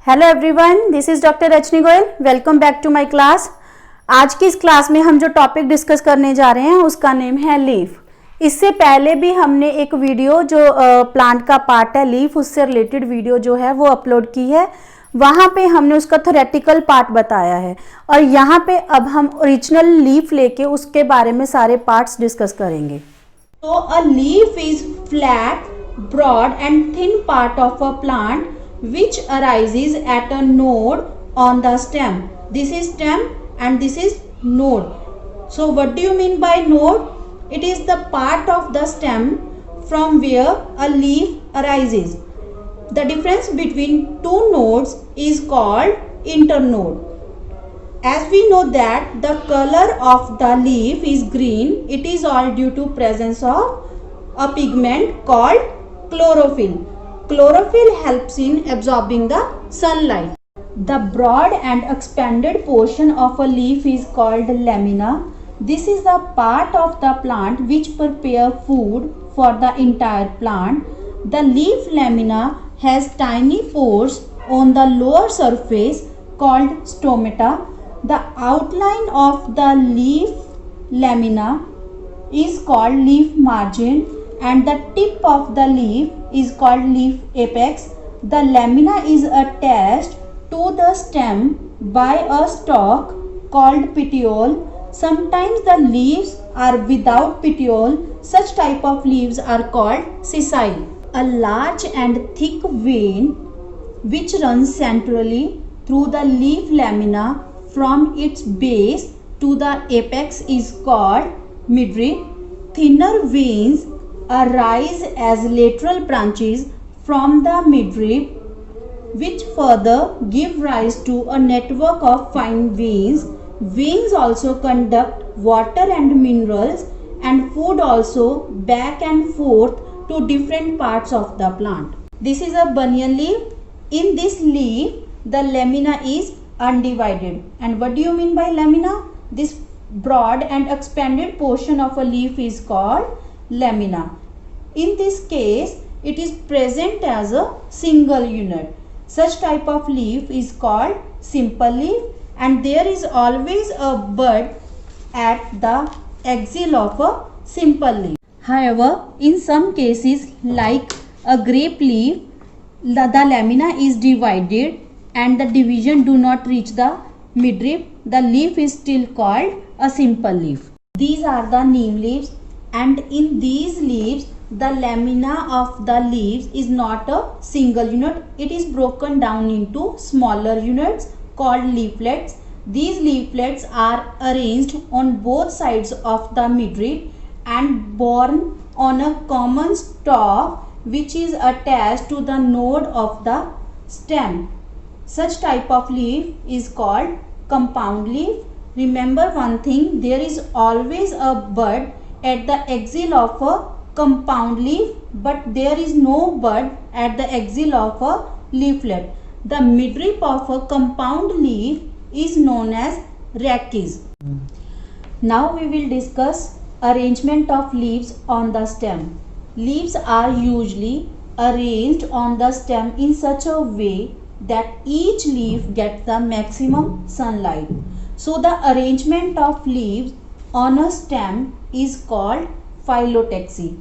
Hello everyone, this is doctor Rajni Goyal. Welcome back to my class. आज की इस class में हम जो टॉपिक डिस्कस करने जा रहे हैं उसका नेम है लीफ। इससे पहले भी हमने एक वीडियो जो प्लांट का पार्ट है लीफ, उससे रिलेटेड वीडियो जो है वो अपलोड की है। वहां पे हमने उसका थ्योरेटिकल पार्ट बताया है और यहाँ पे अब हम ओरिजिनल लीफ लेके उसके बारे में सारे पार्ट्स डिस्कस करेंगे। So a leaf is flat, broad and thin part of a plant which arises at a node on the stem. This is stem and this is node. So what do you mean by node? It is the part of the stem from where a leaf arises. The difference between two nodes is called internode. As we know that the color of the leaf is green, it is all due to presence of a pigment called chlorophyll. Chlorophyll helps in absorbing the sunlight. The broad and expanded portion of a leaf is called lamina. This is the part of the plant which prepare food for the entire plant. The leaf lamina has tiny pores on the lower surface called stomata. The outline of the leaf lamina is called leaf margin and the tip of the leaf is called leaf apex. The lamina is attached to the stem by a stalk called petiole. Sometimes the leaves are without petiole. Such type of leaves are called sessile. A large and thick vein which runs centrally through the leaf lamina from its base to the apex is called midrib. Thinner veins arise as lateral branches from the midrib which further give rise to a network of fine veins. Veins also conduct water and minerals and food also back and forth to different parts of the plant. This is a banyan leaf. In this leaf, the lamina is undivided. And what do you mean by lamina? This broad and expanded portion of a leaf is called lamina. In this case, it is present as a single unit. Such type of leaf is called simple leaf and there is always a bud at the axil of a simple leaf. However, in some cases like a grape leaf, the lamina is divided and the division do not reach the midrib. The leaf is still called a simple leaf. These are the neem leaves and in these leaves the lamina of the leaves is not a single unit. It is broken down into smaller units called leaflets. These leaflets are arranged on both sides of the midrib and borne on a common stalk which is attached to the node of the stem. Such type of leaf is called compound leaf. Remember one thing, there is always a bud at the axil of a compound leaf but there is no bud at the axil of a leaflet. The midrib of a compound leaf is known as rachis. Now we will discuss arrangement of leaves on the stem. Leaves are usually arranged on the stem in such a way that each leaf gets the maximum sunlight. So the arrangement of leaves on a stem is called phyllotaxy.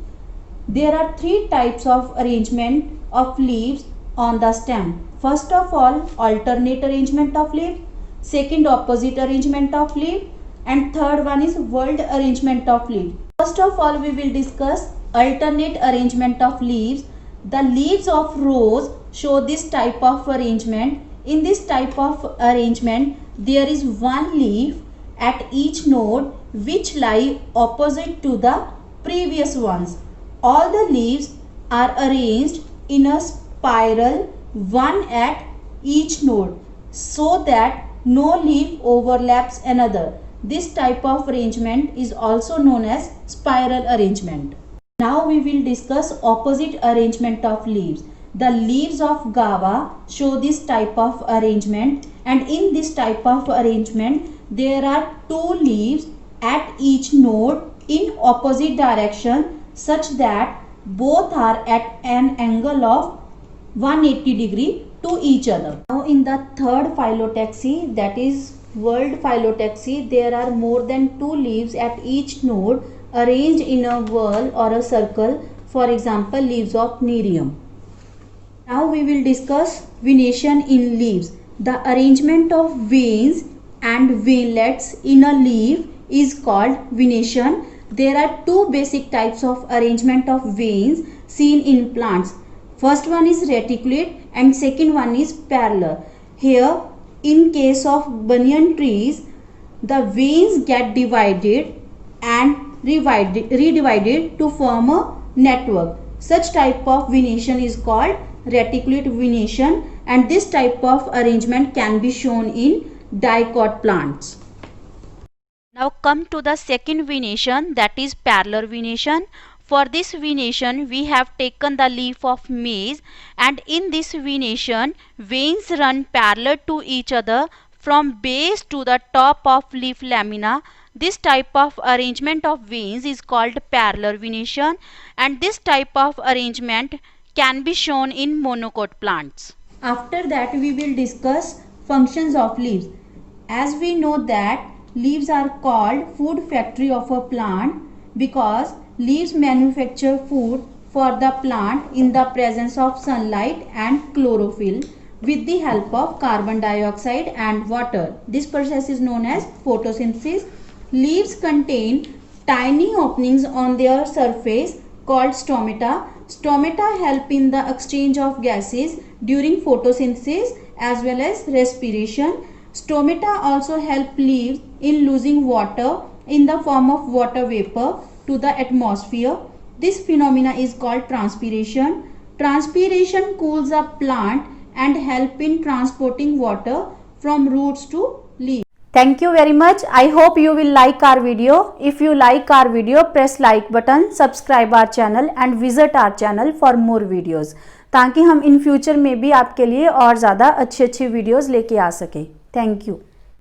There are three types of arrangement of leaves on the stem. First of all, alternate arrangement of leaf. Second, opposite arrangement of leaf. And third one is whorled arrangement of leaf. First of all, we will discuss alternate arrangement of leaves. The leaves of rose show this type of arrangement. In this type of arrangement, there is one leaf at each node which lie opposite to the previous ones. All the leaves are arranged in a spiral, one at each node, so that no leaf overlaps another. This type of arrangement is also known as spiral arrangement. Now we will discuss opposite arrangement of leaves. The leaves of guava show this type of arrangement and in this type of arrangement there are two leaves at each node in opposite direction such that both are at an angle of 180 degree to each other. Now in the third phyllotaxy, that is world phyllotaxy, there are more than 2 leaves at each node arranged in a whorl or a circle, for example leaves of Nerium. Now we will discuss venation in leaves. The arrangement of veins and veinlets in a leaf is called venation. There are 2 basic types of arrangement of veins seen in plants. First one is reticulate and second one is parallel. Here in case of banyan trees, the veins get divided and redivided to form a network. Such type of venation is called reticulate venation, and this type of arrangement can be shown in dicot plants. Now come to the second venation, that is parallel venation. For this venation we have taken the leaf of maize, and in this venation veins run parallel to each other from base to the top of leaf lamina. This type of arrangement of veins is called parallel venation, and this type of arrangement can be shown in monocot plants. After that we will discuss functions of leaves. As we know that leaves are called food factory of a plant because leaves manufacture food for the plant in the presence of sunlight and chlorophyll with the help of carbon dioxide and water. This process is known as photosynthesis. Leaves contain tiny openings on their surface called stomata. Stomata help in the exchange of gases during photosynthesis as well as respiration. Stomata also help leaves in losing water in the form of water vapor to the atmosphere. This phenomena is called transpiration. Transpiration cools a plant and help in transporting water from roots to leaves. Thank you very much. I hope you will like our video. If you like our video, press like button, subscribe our channel and visit our channel for more videos, ताकि हम in future में भी आपके लिए और ज़्यादा अच्छी videos लेके आ सकें. Thank you.